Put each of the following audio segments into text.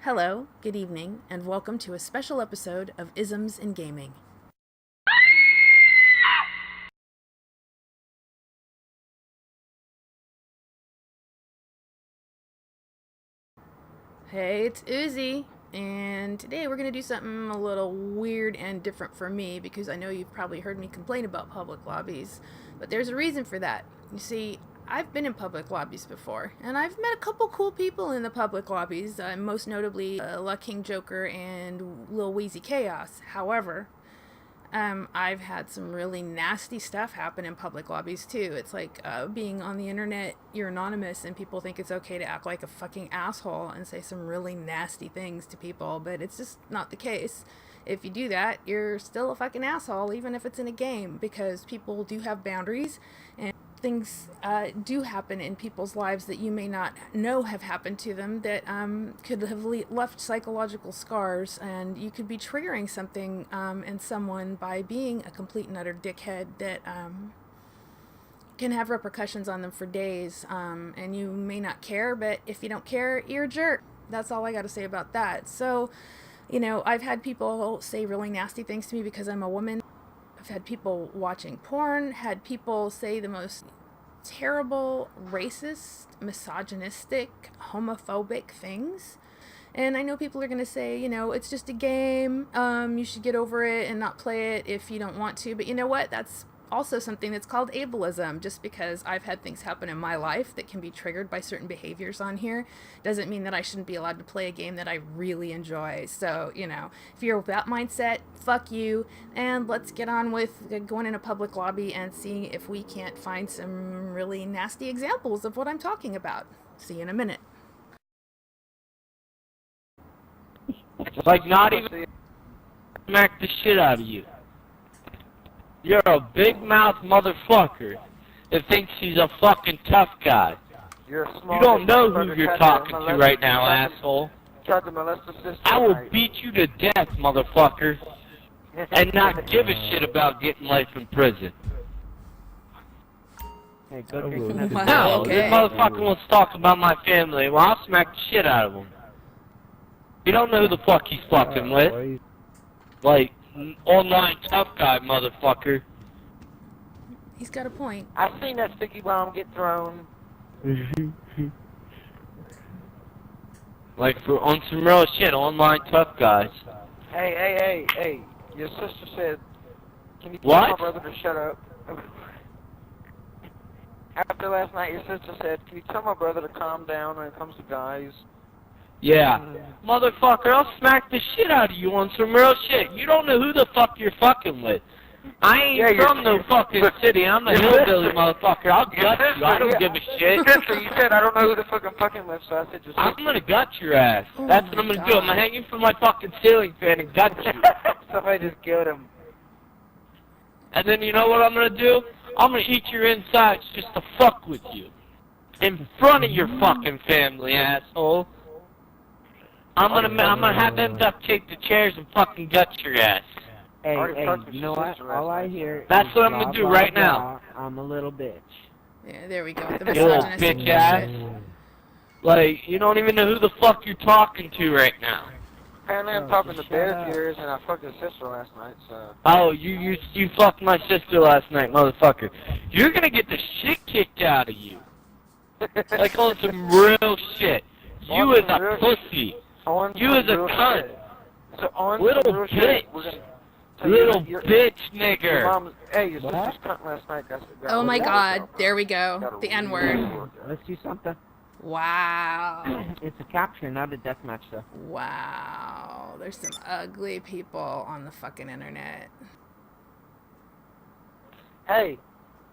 Hello, good evening, and welcome to a special episode of Isms in Gaming. Hey, it's Uzi, and today we're going to do something a little weird and different for me because I know you've probably heard me complain about public lobbies, but there's a reason for that. You see, I've been in public lobbies before, and I've met a couple cool people in the public lobbies, most notably La King Joker and Lil Wheezy Chaos. However, I've had some really nasty stuff happen in public lobbies too. It's like being on the internet, you're anonymous, and people think it's okay to act like a fucking asshole and say some really nasty things to people, but it's just not the case. If you do that, you're still a fucking asshole, even if it's in a game, because people do have boundaries, and things do happen in people's lives that you may not know have happened to them that could have left psychological scars, and you could be triggering something in someone by being a complete and utter dickhead that can have repercussions on them for days, and you may not care, but if you don't care, you're a jerk. That's all I got to say about that. So, you know, I've had people say really nasty things to me because I'm a woman. I've had people watching porn, had people say the most terrible, racist, misogynistic, homophobic things. And I know people are going to say, you know, it's just a game. You should get over it and not play it if you don't want to. But you know what? That's also something that's called ableism. Just because I've had things happen in my life that can be triggered by certain behaviors on here doesn't mean that I shouldn't be allowed to play a game that I really enjoy. So, you know, if you're of that mindset, fuck you, and let's get on with going in a public lobby and seeing if we can't find some really nasty examples of what I'm talking about. See you in a minute. Like, not even smack the shit out of you. You're a big mouth motherfucker that thinks he's a fucking tough guy. You're a small You don't know who you're talking to right now, asshole. Tried to molest the sister. I will beat you to death, motherfucker, and not give a shit about getting life in prison. Hey, go drink Wow, another No, okay. this motherfucker wants to talk about my family. Well, I'll smack the shit out of him. You don't know who the fuck he's fucking with. Like, online tough guy, motherfucker. He's got a point. I've seen that sticky bomb get thrown. Like, for on some real shit, online tough guys. Hey. Your sister said, can you tell What? my brother to shut up? After last night, your sister said, can you tell my brother to calm down when it comes to guys? Yeah. Motherfucker, I'll smack the shit out of you on some real shit. You don't know who the fuck you're fucking with. I ain't from no fucking city. I'm a hillbilly motherfucker. I'll gut you. I don't give a shit. Sister, you said I don't know who the fucking fucking with, so I said just... I'm gonna gut your ass. Oh That's my what I'm gonna God. do. I'm gonna hang you from my fucking ceiling fan and gut you. Somebody just killed him. And then you know what I'm gonna do? I'm gonna eat your insides just to fuck with you. In front of your fucking family, asshole. I'm gonna have them duct tape the chairs and fucking gut your ass. Hey, Already talked to you know your what? sister All last I night. hear That's is what I'm blah, gonna do blah, right blah. now. I'm a little bitch. Yeah, there we go. The You little misogynistic bitch ass. bullshit. Like, you don't even know who the fuck you're talking to right now. Apparently I'm Oh, talking to just bear shut up. tears, and I fucked his sister last night, so... Oh, you fucked my sister last night, motherfucker. You're gonna get the shit kicked out of you. Like on some real shit. You as a pussy. You as a cunt. So on Little some real shit, bitch. we're gonna tell Little your bitch Your nigger. mom's, hey, your What? sister's cunt last night. Oh my God, there we go. The N-word. Let's do something. Wow. It's a capture, not a deathmatch, though. Wow. There's some ugly people on the fucking internet. Hey,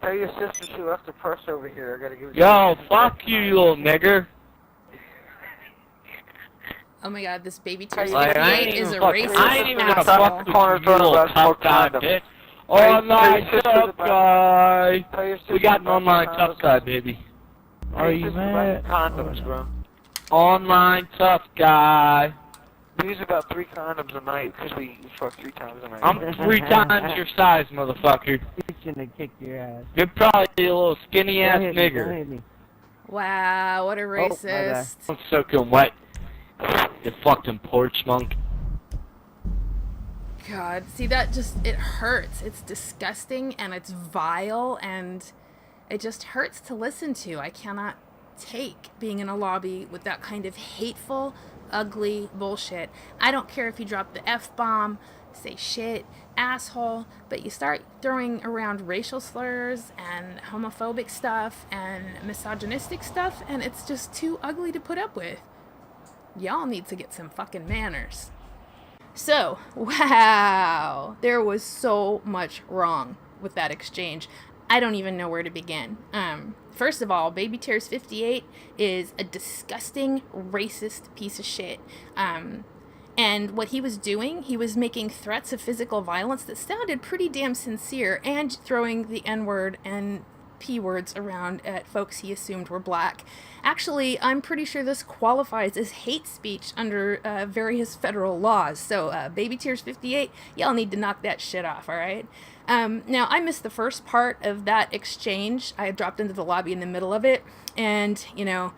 tell your sister she left her purse over here. I gotta give it Yo, fuck you, you little nigger. Oh my God, this baby tier Like, I 68 ain't is a even racist I ain't even gonna asshole. fuck with you, you little tough guy, bitch. Online tough guy. Tell your sister We got an about online condoms. tough guy, baby. Tell Are your you sister mad? about condoms, bro. Online tough guy. We use about 3 condoms a night because we fuck 3 times a night. I'm 3 times your size, motherfucker. He's gonna kick your ass. You're probably a little skinny ass Don't hit me, don't nigger. hit me. Wow, what a bad. racist. I'm soaking wet. You fucking porch monk. God, see that just, it hurts. It's disgusting and it's vile and it just hurts to listen to. I cannot take being in a lobby with that kind of hateful, ugly bullshit. I don't care if you drop the F-bomb, say shit, asshole, but you start throwing around racial slurs and homophobic stuff and misogynistic stuff and it's just too ugly to put up with. Y'all need to get some fucking manners. So, wow, there was so much wrong with that exchange. I don't even know where to begin. First of all, Baby Tears 58 is a disgusting, racist piece of shit. And what he was doing, he was making threats of physical violence that sounded pretty damn sincere and throwing the N-word and P-words around at folks he assumed were black. Actually, I'm pretty sure this qualifies as hate speech under various federal laws. So, Baby Tears 58, y'all need to knock that shit off, alright? Now, I missed the first part of that exchange. I had dropped into the lobby in the middle of it, and, you know,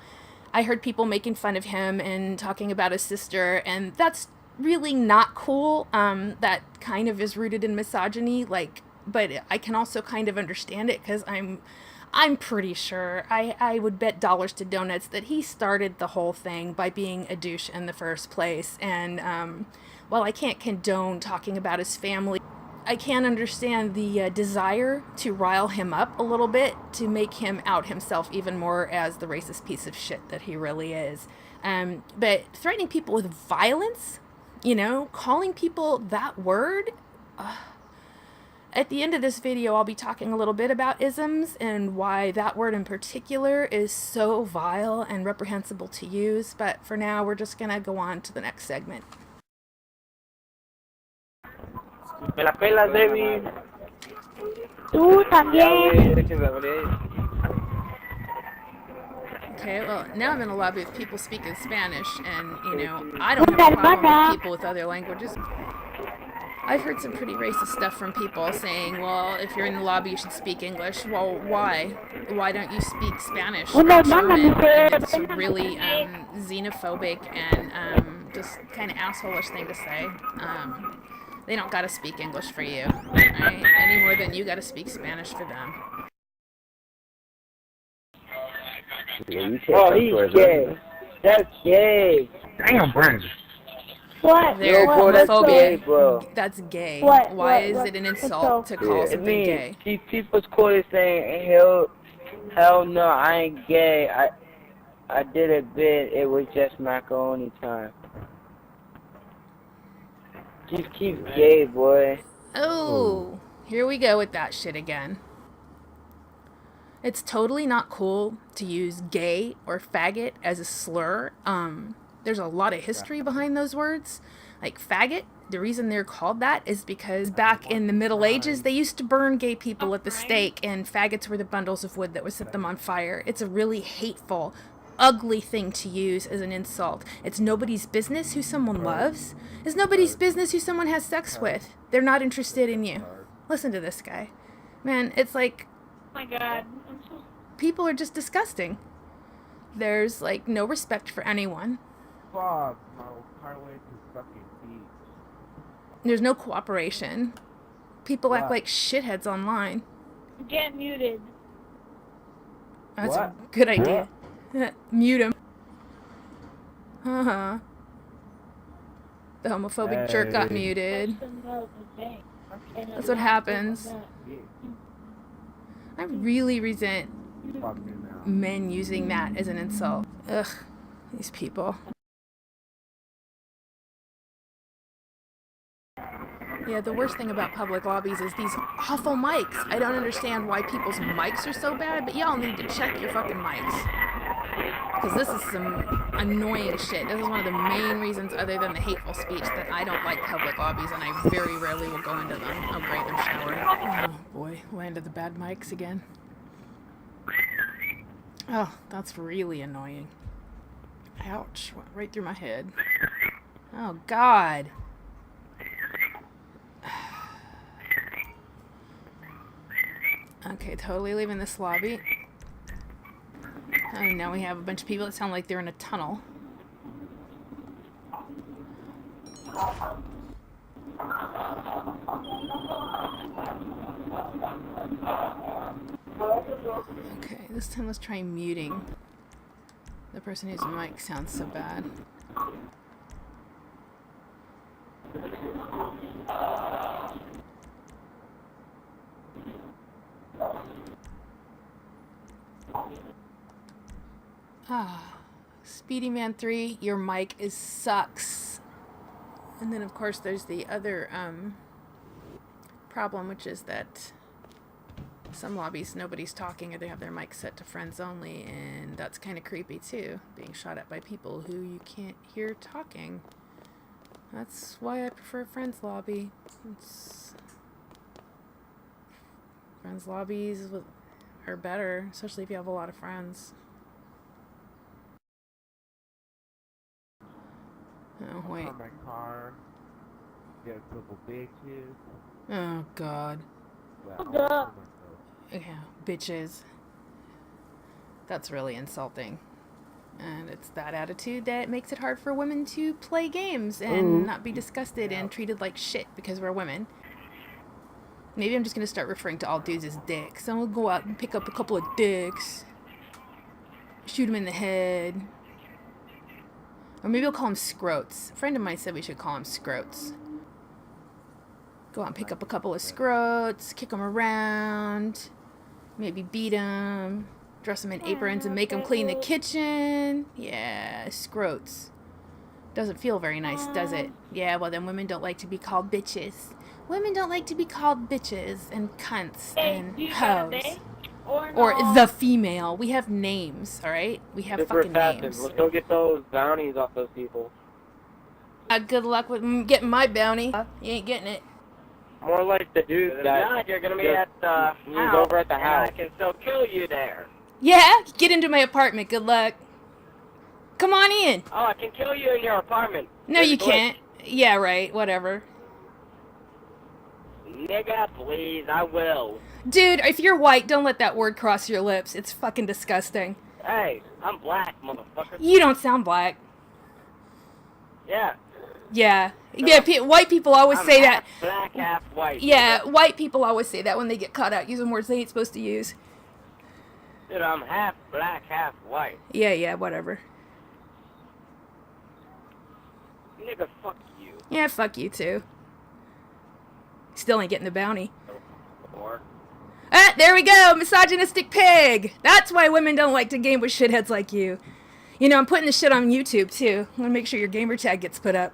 I heard people making fun of him and talking about his sister, and that's really not cool. That kind of is rooted in misogyny, like, but I can also kind of understand it because I'm pretty sure, I would bet dollars to donuts that he started the whole thing by being a douche in the first place. And while I can't condone talking about his family, I can understand the desire to rile him up a little bit to make him out himself even more as the racist piece of shit that he really is. But threatening people with violence, you know, calling people that word... At the end of this video, I'll be talking a little bit about isms and why that word in particular is so vile and reprehensible to use, but for now, we're just gonna go on to the next segment. Me la pelas, David. Tú también. Okay, well, now I'm in a lobby with people speaking Spanish, and, you know, I don't have a problem with people with other languages. I've heard some pretty racist stuff from people saying, well, if you're in the lobby, you should speak English. Well, why? Why don't you speak Spanish or German? And it's a really xenophobic and just kind of asshole-ish thing to say. They don't gotta speak English for you, right? Any more than you gotta speak Spanish for them. Oh, he's gay. That's gay. Damn, Brandon. What? They're bro, that's gay, homophobic. bro. That's gay. What? Why What? is What? it an insult to call I something mean, gay? see, people's quoted saying, hell no, I ain't gay. I did a bit. It was just macaroni time. Just keep gay, boy. Oh, here we go with that shit again. It's totally not cool to use gay or faggot as a slur. There's a lot of history behind those words. Like faggot, the reason they're called that is because back in the Middle Ages, they used to burn gay people at the stake, and faggots were the bundles of wood that would set them on fire. It's a really hateful, ugly thing to use as an insult. It's nobody's business who someone loves. It's nobody's business who someone has sex with. They're not interested in you. Listen to this guy. Man, it's like... Oh my god. People are just disgusting. There's, like, no respect for anyone. Fuck, no. Highway to fucking beach. There's no cooperation. People act like shitheads online. Get muted. That's a good idea. Mute him. Uh-huh. The homophobic jerk got muted. That's what happens. I really resent men using that as an insult. Ugh, these people. Yeah, the worst thing about public lobbies is these awful mics. I don't understand why people's mics are so bad, but y'all need to check your fucking mics. Because this is some annoying shit. This is one of the main reasons, other than the hateful speech, that I don't like public lobbies, and I very rarely will go into them. Oh great, I'm showering. Oh boy, landed the bad mics again. Oh, that's really annoying. Ouch, went right through my head. Oh god. Okay, totally leaving this lobby. Oh, now we have a bunch of people that sound like they're in a tunnel. Okay, this time let's try muting the person whose mic sounds so bad. Speedy Man 3, your mic sucks. And then of course there's the other problem, which is that some lobbies nobody's talking or they have their mic set to friends only, and that's kind of creepy too, being shot at by people who you can't hear talking. That's why I prefer friends lobby. Friends lobbies are better, especially if you have a lot of friends. Oh, wait. On my car. Get a couple bitches. Oh, God. Well, Hold I'll up. for myself. Yeah, bitches. That's really insulting. And it's that attitude that makes it hard for women to play games and not be disgusted and treated like shit because we're women. Maybe I'm just going to start referring to all dudes as dicks. I'm going to go out and pick up a couple of dicks. Shoot them in the head. Or maybe I'll call them scrotes. A friend of mine said we should call them scrotes. Go out and pick up a couple of scrotes, kick them around, maybe beat them, dress them in aprons and make them clean the kitchen. Yeah, scrotes. Doesn't feel very nice, does it? Yeah, well then women don't like to be called bitches. Women don't like to be called bitches and cunts and hoes. Or the female. We have names, alright? We have fucking names. Let's go get those bounties off those people. Good luck with getting my bounty. You ain't getting it. More like the dude that you're gonna be at the he's house, over at the and house. I can still kill you there. Yeah, get into my apartment. Good luck. Come on in. Oh, I can kill you in your apartment. No, There's you a glitch. can't. Yeah, right. Whatever. Nigga, please, I will. Dude, if you're white, don't let that word cross your lips. It's fucking disgusting. Hey, I'm black, motherfucker. You don't sound black. Yeah. Yeah. Yeah, white people always I'm say half that. black, half white. Yeah, nigga. white people always say that when they get caught out using words they ain't supposed to use. Dude, I'm half black, half white. Yeah, whatever. Nigga, fuck you. Yeah, fuck you too. Still ain't getting the bounty. Or Ah, there we go, misogynistic pig. That's why women don't like to game with shitheads like you. You know, I'm putting this shit on YouTube too. I'm gonna make sure your gamer tag gets put up.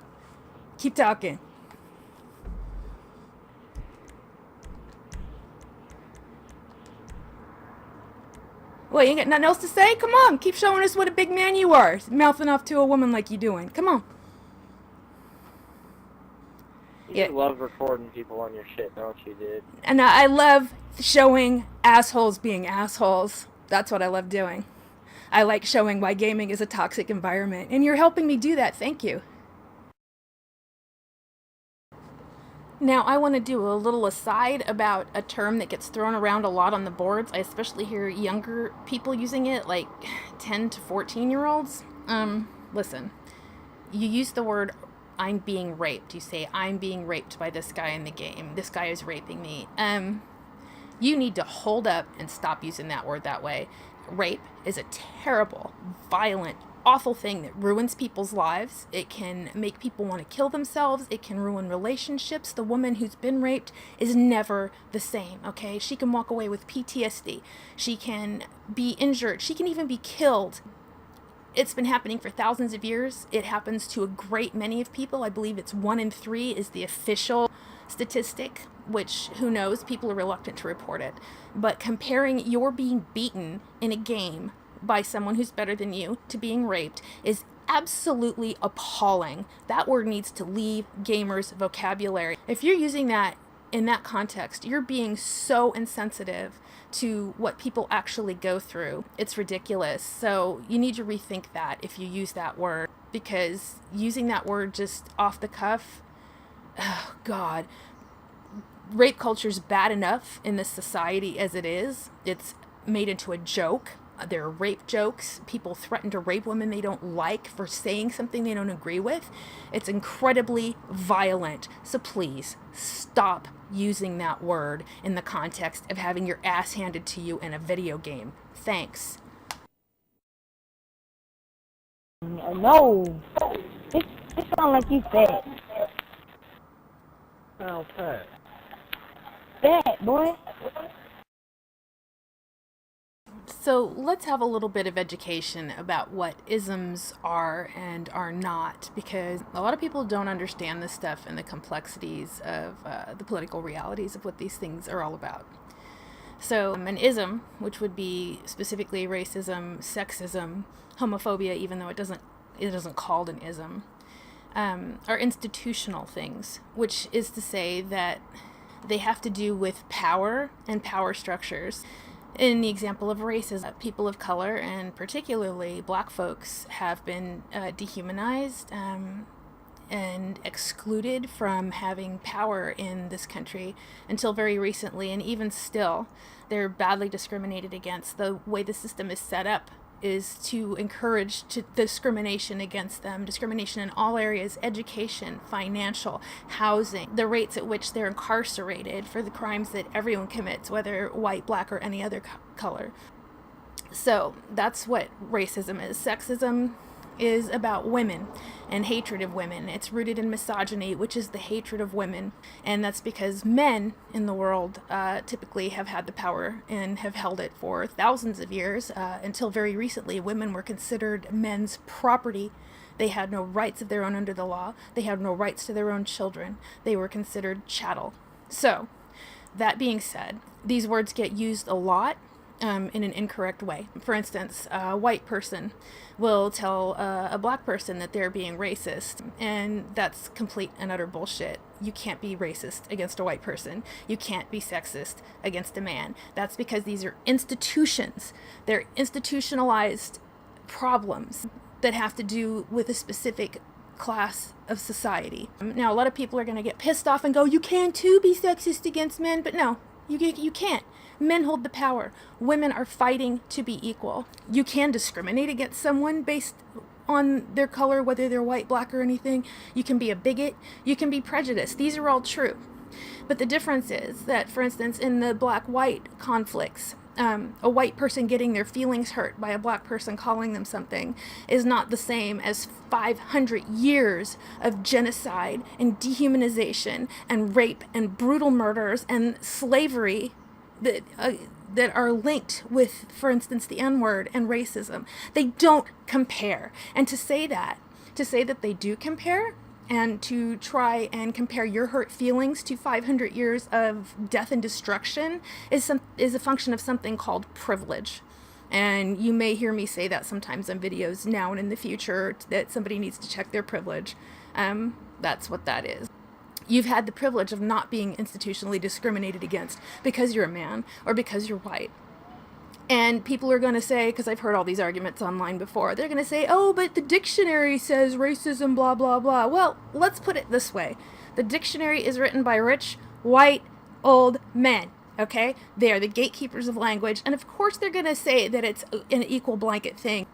Keep talking. Well, you ain't got nothing else to say? Come on, keep showing us what a big man you are. Mouthing off to a woman like you doing. Come on. You love recording people on your shit, don't you, dude? And I love showing assholes being assholes. That's what I love doing. I like showing why gaming is a toxic environment. And you're helping me do that. Thank you. Now, I want to do a little aside about a term that gets thrown around a lot on the boards. I especially hear younger people using it, like 10 to 14-year-olds. Listen, you use the word I'm being raped. You say, I'm being raped by this guy in the game. This guy is raping me. You need to hold up and stop using that word that way. Rape is a terrible, violent, awful thing that ruins people's lives. It can make people want to kill themselves. It can ruin relationships. The woman who's been raped is never the same, okay? She can walk away with PTSD. She can be injured. She can even be killed. It's been happening for thousands of years. It happens to a great many of people. I believe it's 1 in 3 is the official statistic, which, who knows, people are reluctant to report it. But comparing your being beaten in a game by someone who's better than you to being raped is absolutely appalling. That word needs to leave gamers' vocabulary. If you're using that in that context, you're being so insensitive to what people actually go through. It's ridiculous. So you need to rethink that if you use that word, because using that word just off the cuff, oh God, rape culture is bad enough in this society as it is. It's made into a joke. There are rape jokes. People threaten to rape women they don't like for saying something they don't agree with. It's incredibly violent. So please stop using that word in the context of having your ass handed to you in a video game. Thanks. No. It sounds like you fat. Sound fat. Fat, boy. So let's have a little bit of education about what isms are and are not, because a lot of people don't understand this stuff and the complexities of the political realities of what these things are all about. So an ism, which would be specifically racism, sexism, homophobia, even though it isn't called an ism, are institutional things, which is to say that they have to do with power and power structures. In the example of racism, people of color, and particularly black folks, have been dehumanized and excluded from having power in this country until very recently, and even still, they're badly discriminated against. The way the system is set up is to encourage discrimination against them, discrimination in all areas: education, financial, housing, the rates at which they're incarcerated for the crimes that everyone commits, whether white, black, or any other color. So that's what racism is. Sexism is about women and hatred of women. It's rooted in misogyny, which is the hatred of women. And that's because men in the world typically have had the power and have held it for thousands of years. Until very recently, women were considered men's property. They had no rights of their own under the law. They had no rights to their own children. They were considered chattel. So, that being said, these words get used a lot in an incorrect way. For instance, a white person will tell a black person that they're being racist, and that's complete and utter bullshit. You can't be racist against a white person. You can't be sexist against a man. That's because these are institutions. They're institutionalized problems that have to do with a specific class of society. Now, a lot of people are going to get pissed off and go, you can too be sexist against men, but no, you can't. Men hold the power. Women are fighting to be equal. You can discriminate against someone based on their color, whether they're white, black, or anything. You can be a bigot. You can be prejudiced. These are all true. But the difference is that, for instance, in the black-white conflicts, a white person getting their feelings hurt by a black person calling them something is not the same as 500 years of genocide and dehumanization and rape and brutal murders and slavery that are linked with, for instance, the N-word and racism. They don't compare. And to say that they do compare, and to try and compare your hurt feelings to 500 years of death and destruction is a function of something called privilege. And you may hear me say that sometimes in videos now and in the future, that somebody needs to check their privilege. That's what that is. You've had the privilege of not being institutionally discriminated against because you're a man or because you're white. And people are going to say, because I've heard all these arguments online before, they're going to say, oh, but the dictionary says racism, blah, blah, blah. Well, let's put it this way. The dictionary is written by rich, white, old men, okay? They are the gatekeepers of language. And of course they're going to say that it's an equal blanket thing.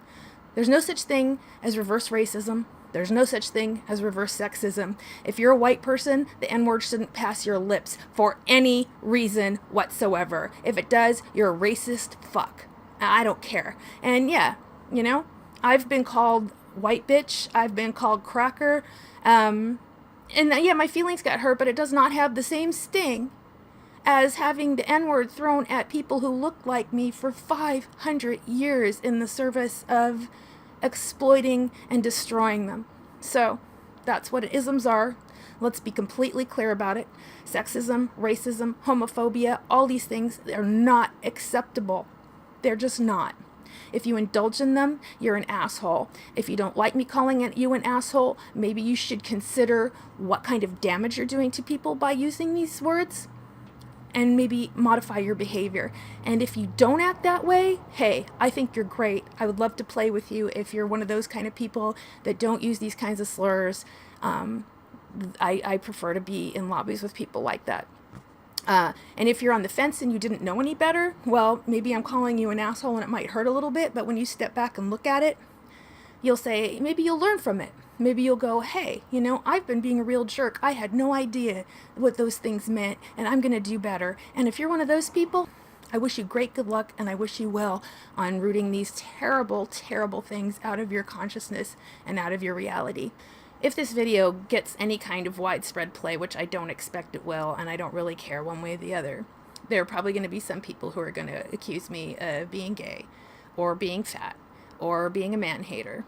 There's no such thing as reverse racism. There's no such thing as reverse sexism. If you're a white person, the N-word shouldn't pass your lips for any reason whatsoever. If it does, you're a racist fuck. I don't care. And yeah, you know, I've been called white bitch. I've been called cracker. And yeah, my feelings got hurt, but it does not have the same sting as having the N-word thrown at people who look like me for 500 years in the service of exploiting and destroying them. So that's what isms are. Let's be completely clear about it. Sexism, racism, homophobia, all these things are not acceptable. They're just not. If you indulge in them, you're an asshole. If you don't like me calling you an asshole, maybe you should consider what kind of damage you're doing to people by using these words, and maybe modify your behavior. And if you don't act that way, hey, I think you're great. I would love to play with you if you're one of those kind of people that don't use these kinds of slurs. I prefer to be in lobbies with people like that. And if you're on the fence and you didn't know any better, well, maybe I'm calling you an asshole and it might hurt a little bit, but when you step back and look at it, you'll say, maybe you'll learn from it. Maybe you'll go, hey, you know, I've been being a real jerk. I had no idea what those things meant, and I'm going to do better. And if you're one of those people, I wish you great good luck, and I wish you well on rooting these terrible, terrible things out of your consciousness and out of your reality. If this video gets any kind of widespread play, which I don't expect it will, and I don't really care one way or the other, there are probably going to be some people who are going to accuse me of being gay, or being fat, or being a man-hater.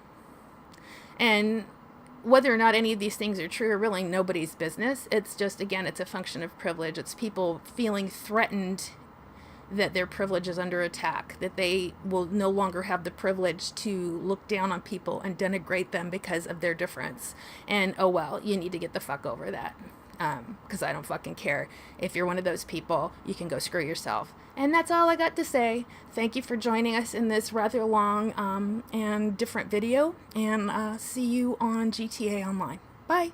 And whether or not any of these things are true are really nobody's business. It's just, again, it's a function of privilege. It's people feeling threatened that their privilege is under attack, that they will no longer have the privilege to look down on people and denigrate them because of their difference. And oh well, you need to get the fuck over that. Because I don't fucking care. If you're one of those people, you can go screw yourself. And that's all I got to say. Thank you for joining us in this rather long and different video. And see you on GTA Online. Bye.